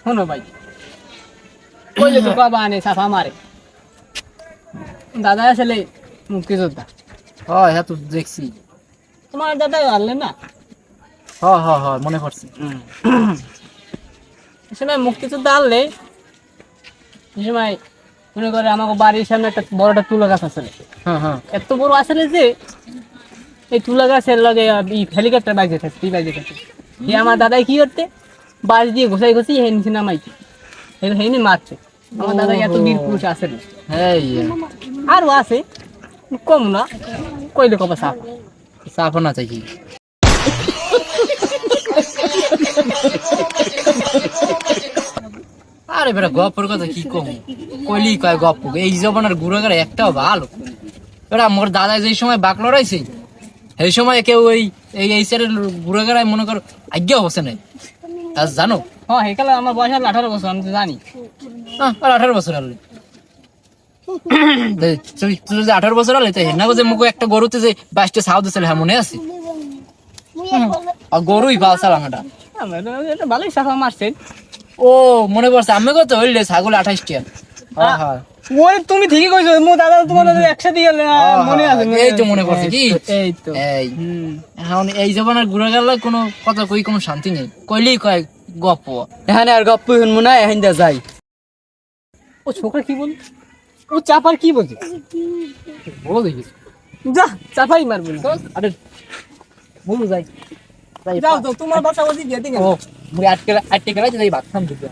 শোনো ভাই, কইলে তো বাবা আনে সাফা মারে। দাদা আসলে মুক্তিযোদ্ধা। হ্যাঁ হ্যাঁ তো দেখছি। তোমার দাদা হারলেন না? হ্যাঁ হ্যাঁ হ্যাঁ মনে পড়ছে। এই সময় মুক্তিযোদ্ধা আনলে এই সময় মনে করে আমাকে বাড়ির সামনে একটা বড় একটা তুলা গাছ আছে। হ্যাঁ হ্যাঁ এত বড় আসলে যে এই তুলা গাছের লগে হেলিকপ্টার বাইকে থাকছে বাইকে থাকছে। দিয়ে আমার দাদাই কি করতে বাস দিয়ে ঘষাই ঘষি হেন নিচে নামাইছে, হেনি মারছে। আমার দাদা এত বীর পুরুষ আছে না, হ্যাঁ আরও আছে কম না, কইলে কবা সাফ সাফ না চাই কি। আরে বেটা গপ্পর কথা কি কম, কইলি কয় গপ্প, এই জমানার গুড়াগাড়া একটাও ভালো। বেটা মোর দাদা যেই সময় বাক লড়াইছে সেই সময় কেউ এই সাইডের গুড়াগাড়ায় মনে করো আজ্ঞা বসে নাই। আর জানো হ্যাঁ হেকালে আমার বয়স হলো 18 বছর, আমি তো জানি। আর 18 বছর হলে তুই যে 18 বছর হলে তাই না যে মুখে একটা গরুতে যে 22টা ছাও দিছিল হ্যাঁ মনে আছে? আর গরুই পালসাল আমাটা এটা ভালোই সাফা মারছেন। ও মনে পড়ছে, আমি কত হইলে ছাগল 28টা। হ্যাঁ হ্যাঁ ওই তুমি ঠিকই কইছো, মো দাদা তোমার দাদা একসাথে গেলে মনে আছে। এই তো মনে পড়ছে কি এই তো এই এখন এই জমানার গুড়াগাড়ার কোনো কথা কই কোনো শান্তি নেই, কইলেই কয় গপ্প। এখানে আর গপ্প শুনবো না, এখান দিয়ে যাই। ও ছোকরা কি বল, ও চাপার কি বলছে? বলো দেখিস যা চাপাই মারবে না। আরে বলো যাই যাও তো তোমার বাসা ওদিকে দিয়ে দিন। ও মুই আটকে আটকে গেলে যাই ভাত খাম দিতে।